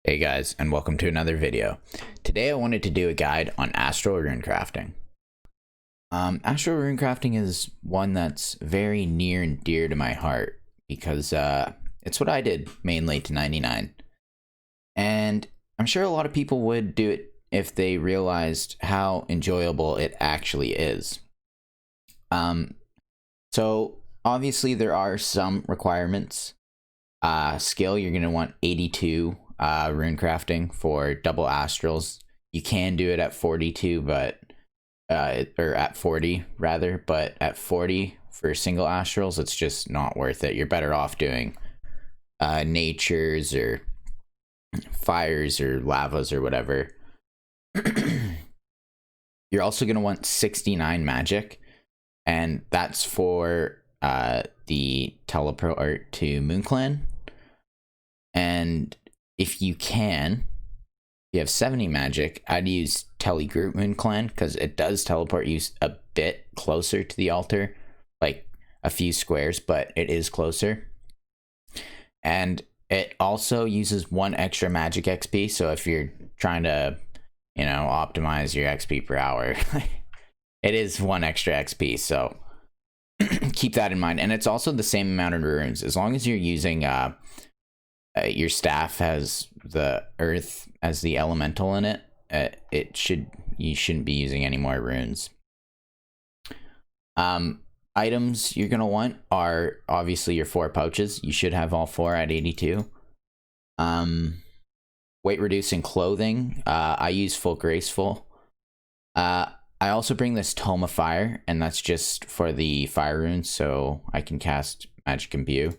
Hey guys, and welcome to another video. Today I wanted to do a guide on Astral Runecrafting. Astral Runecrafting is one that's very near and dear to my heart because it's what I did mainly to 99. And I'm sure a lot of people would do it if they realized how enjoyable it actually is. So obviously there are some requirements. Skill, you're going to want 82 runecrafting for double astrals. You can do it at 42, but or at 40 rather, but at 40 for single astrals, it's just not worth it. You're better off doing natures or fires or lavas or whatever. You're also going to want 69 magic, and that's for the teleport to MoonClan. And if you have 70 magic, I'd use Telegroup MoonClan because it does teleport you a bit closer to the altar, like a few squares, but it is closer. And it also uses 1 extra magic XP, so if you're trying to, optimize your XP per hour, it is 1 extra XP, so keep that in mind. And it's also the same amount of runes, as long as you're using your staff has the earth as the elemental in it. You shouldn't be using any more runes. Items you're gonna want are obviously your 4 pouches. You should have all 4 at 82. Weight reducing clothing. I use full graceful. I also bring this Tome of Fire, and that's just for the fire runes, so I can cast magic imbue.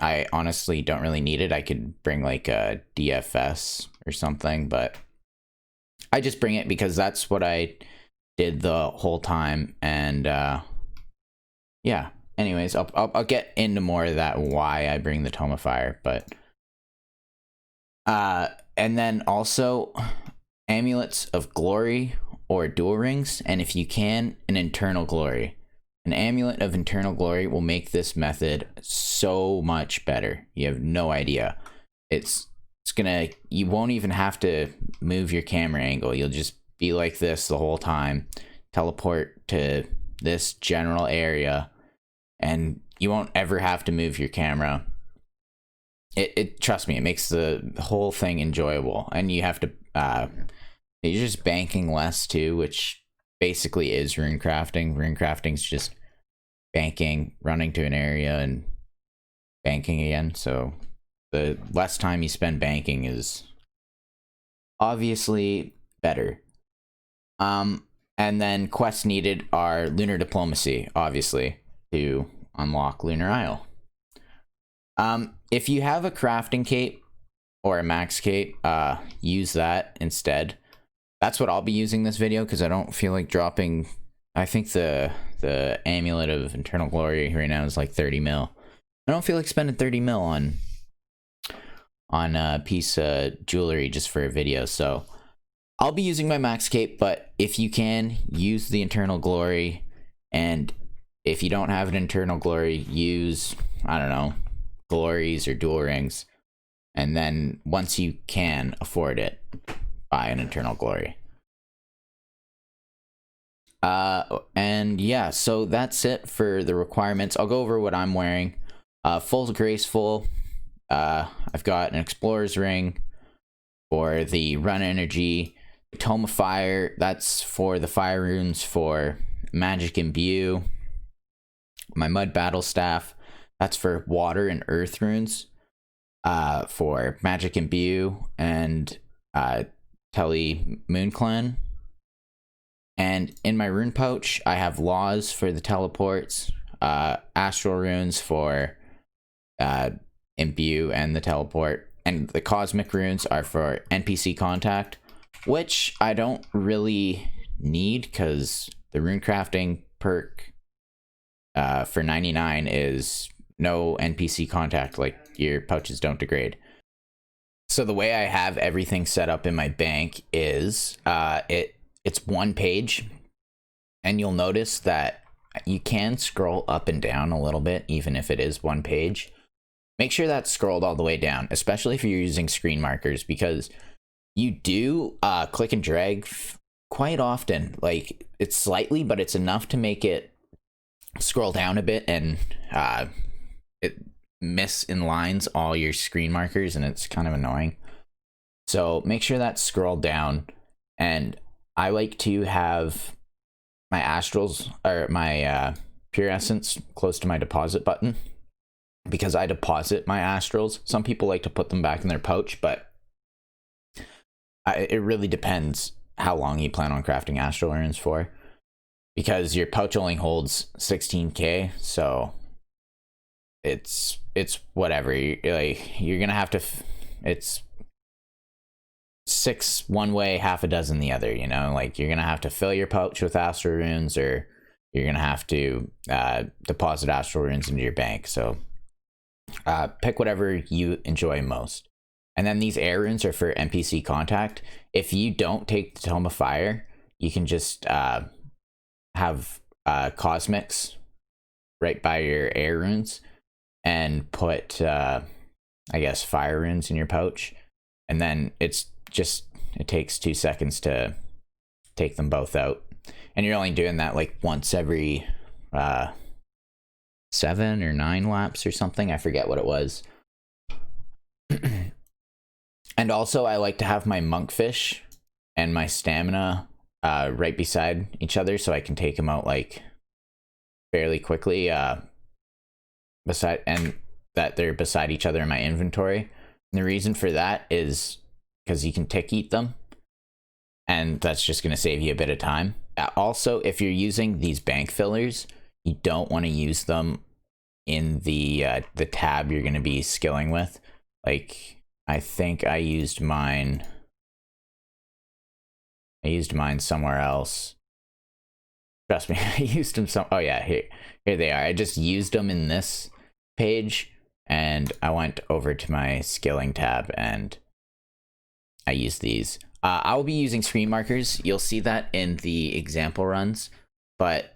I honestly don't really need it. I could bring like a DFS or something, but I just bring it because that's what I did the whole time. And yeah, anyways, I'll get into more of that, why I bring the Tome of Fire, but and then also amulets of glory or dual rings, and if you can, an internal glory. An amulet of internal glory will make this method so much better. You have no idea. You won't even have to move your camera angle. You'll just be like this the whole time. Teleport to this general area, and you won't ever have to move your camera. Trust me, it makes the whole thing enjoyable. And you have to, you're just banking less too, which basically is runecrafting. Runecrafting's just banking, running to an area and banking again. So the less time you spend banking is obviously better. And then quests needed are lunar diplomacy, obviously, to unlock Lunar Isle. If you have a crafting cape or a max cape, use that instead. That's what I'll be using this video because I don't feel like dropping. I think the amulet of internal glory right now is like 30 mil. I don't feel like spending 30 mil on a piece of jewelry just for a video, so I'll be using my max cape. But if you can, use the internal glory, and if you don't have an internal glory, use, I don't know, glories or dual rings, and then once you can afford it, buy an internal glory. And yeah, so that's it for the requirements. I'll go over what I'm wearing. Full graceful. I've got an explorer's ring for the run energy. Tome of Fire, that's for the fire runes for magic imbue. My mud battle staff, that's for water and earth runes for magic imbue and Tele MoonClan. And in my rune pouch, I have laws for the teleports, astral runes for imbue and the teleport, and the cosmic runes are for NPC contact, which I don't really need because the runecrafting perk for 99 is no NPC contact, like your pouches don't degrade. So the way I have everything set up in my bank is it's 1 page, and you'll notice that you can scroll up and down a little bit even if it is 1 page, make sure that's scrolled all the way down, especially if you're using screen markers, because you do click and drag quite often. Like, it's slightly, but it's enough to make it scroll down a bit, and it misinlines all your screen markers, and it's kind of annoying. So make sure that's scrolled down. And I like to have my astrals, or my pure essence, close to my deposit button, because I deposit my astrals. Some people like to put them back in their pouch, but it really depends how long you plan on crafting astral runes for, because your pouch only holds 16k, so it's whatever. You're gonna have to it's 6 one way, half a dozen the other, you know. Like, you're gonna have to fill your pouch with astral runes, or you're gonna have to deposit astral runes into your bank. So pick whatever you enjoy most. And then these air runes are for NPC contact. If you don't take the Tome of Fire, you can just have cosmics right by your air runes, and put I guess fire runes in your pouch, and then it takes 2 seconds to take them both out, and you're only doing that like once every 7 or 9 laps or something. I forget what it was. And also, I like to have my monkfish and my stamina right beside each other, so I can take them out like fairly quickly, and that they're beside each other in my inventory. And the reason for that is because you can tick eat them, and that's just going to save you a bit of time. Also, if you're using these bank fillers, you don't want to use them in the tab you're going to be skilling with. Like, I think I used mine somewhere else. Trust me, I used them oh yeah, here they are. I just used them in this page, and I went over to my skilling tab and I used these. I'll be using screen markers. You'll see that in the example runs, but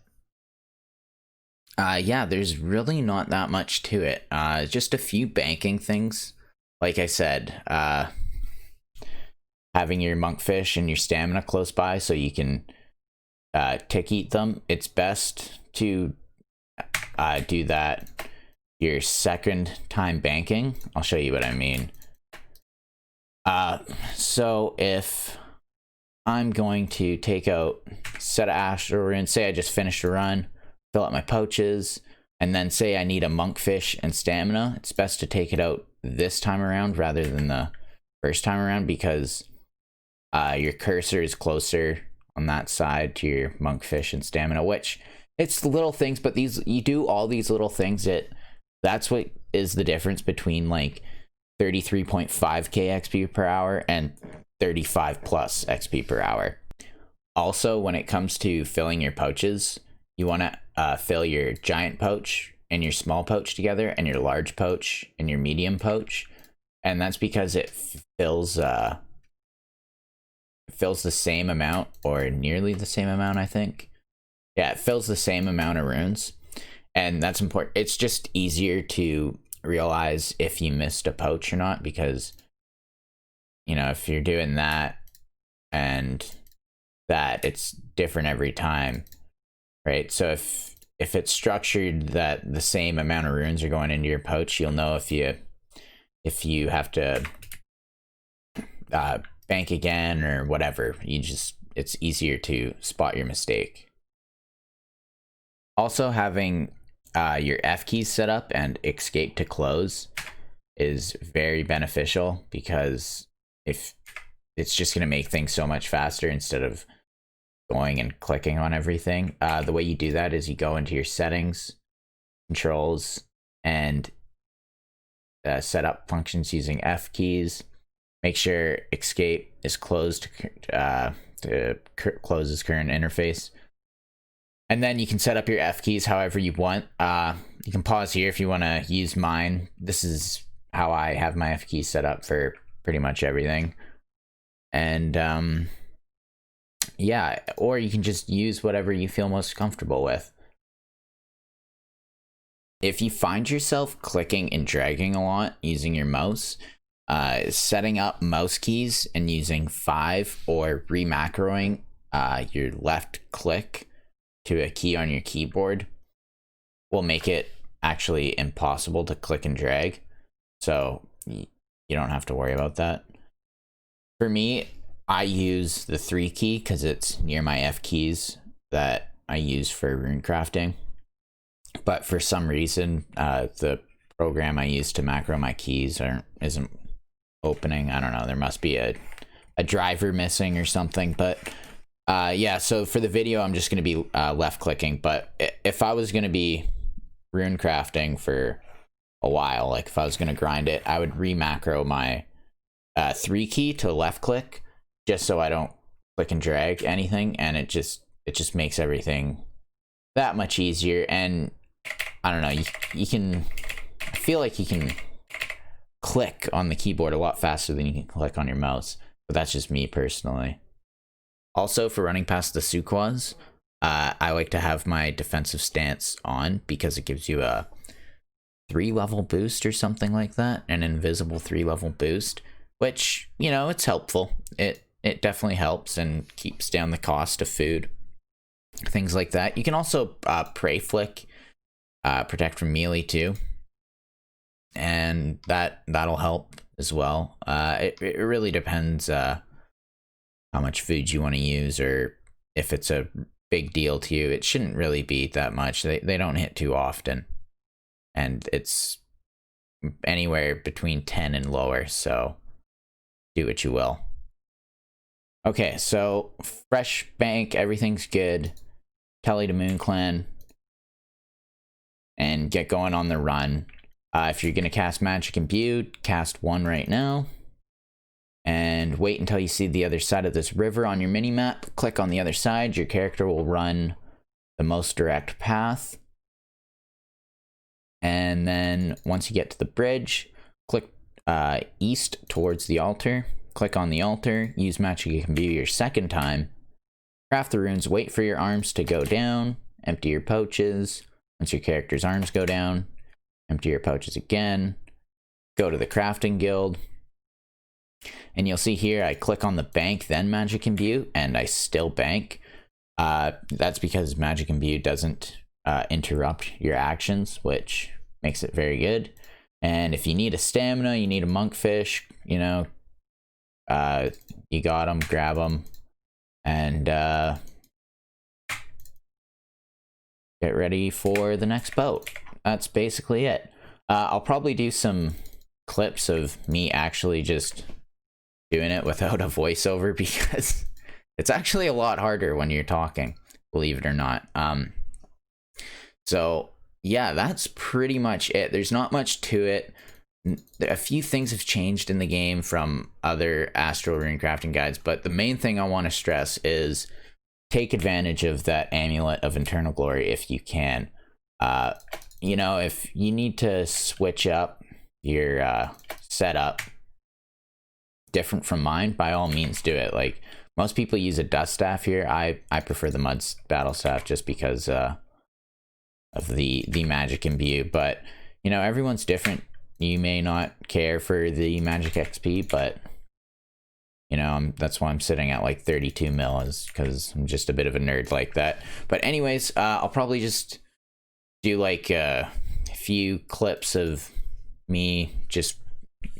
yeah, there's really not that much to it. Just a few banking things. Like I said, having your monkfish and your stamina close by so you can tick eat them. It's best to do that your second time banking. I'll show you what I mean. So if I'm going to take out a set of astral runes, say I just finished a run, fill out my pouches, and then say I need a monkfish and stamina, it's best to take it out this time around rather than the first time around, because your cursor is closer on that side to your monkfish and stamina, which it's little things, but you do all these little things. That's what is the difference between like 33.5k XP per hour and 35 plus XP per hour. Also, when it comes to filling your pouches, you want to fill your giant pouch and your small pouch together, and your large pouch and your medium pouch, and that's because it fills the same amount, or nearly the same amount, I think. Yeah, it fills the same amount of runes, and that's important. It's just easier to realize if you missed a pouch or not, because, you know, if you're doing that and that, it's different every time, right? So if it's structured that the same amount of runes are going into your pouch, you'll know if you have to bank again or whatever. It's easier to spot your mistake. Also, having your F keys set up and escape to close is very beneficial, because if it's just going to make things so much faster instead of going and clicking on everything. The way you do that is you go into your settings, controls, and set up functions using F keys. Make sure escape is closed to close this current interface. And then you can set up your F keys however you want. You can pause here if you want to use mine. This is how I have my F keys set up for pretty much everything. And yeah, or you can just use whatever you feel most comfortable with. if you find yourself clicking and dragging a lot using your mouse, setting up mouse keys and using 5 or remacroing your left click to a key on your keyboard will make it actually impossible to click and drag. So you don't have to worry about that. For me, I use the 3 key because it's near my F keys that I use for runecrafting. But for some reason, the program I use to macro my keys isn't opening. I don't know. There must be a driver missing or something. But yeah, so for the video, I'm just going to be left clicking. But if I was going to be runecrafting for a while, like if I was going to grind it, I would remacro my 3 key to left click just so I don't click and drag anything. And it just makes everything that much easier. And I don't know, you can, I feel like you can click on the keyboard a lot faster than you can click on your mouse, but that's just me personally. Also, for running past the Suquas, I like to have my defensive stance on because it gives you a 3-level boost or something like that, an invisible 3-level boost, which, you know, it's helpful. It definitely helps and keeps down the cost of food, things like that. You can also prey flick, protect from melee too, and that'll help as well. It really depends how much food you want to use, or if it's a big deal to you. It shouldn't really be that much. They don't hit too often, and it's anywhere between 10 and lower, so do what you will. Okay, so fresh bank, everything's good. Tele to MoonClan and get going on the run. If you're going to cast Magic Imbued, cast 1 right now. And wait until you see the other side of this river on your minimap. Click on the other side. Your character will run the most direct path. And then once you get to the bridge, click east towards the altar. Click on the altar. Use Magic Imbue your second time. Craft the runes. Wait for your arms to go down. Empty your pouches. Once your character's arms go down, empty your pouches again. Go to the crafting guild. And you'll see here, I click on the bank, then Magic Imbue, and I still bank. That's because Magic Imbue doesn't interrupt your actions, which makes it very good. And if you need a stamina, you need a monkfish, you know, you got them, grab them, and get ready for the next boat. That's basically it. I'll probably do some clips of me actually just doing it without a voiceover because it's actually a lot harder when you're talking, believe it or not. So yeah, that's pretty much it. There's not much to it. A few things have changed in the game from other Astral Runecrafting guides, but the main thing I want to stress is take advantage of that Amulet of Eternal Glory if you can. You know, if you need to switch up your setup different from mine, by all means do it. Like, most people use a dust staff here. I prefer the mud battle staff just because of the magic imbue, but you know, everyone's different. You may not care for the magic XP, but you know, that's why I'm sitting at like 32 mil, is because I'm just a bit of a nerd like that. But anyways, I'll probably just do like a few clips of me just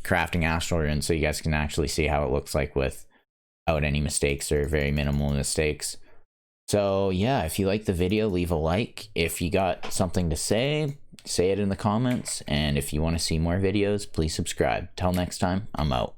crafting Astral Runes so you guys can actually see how it looks like without any mistakes or very minimal mistakes. So yeah, if you like the video, leave a like. If you got something to say it in the comments. And if you want to see more videos, please subscribe. Till next time, I'm out.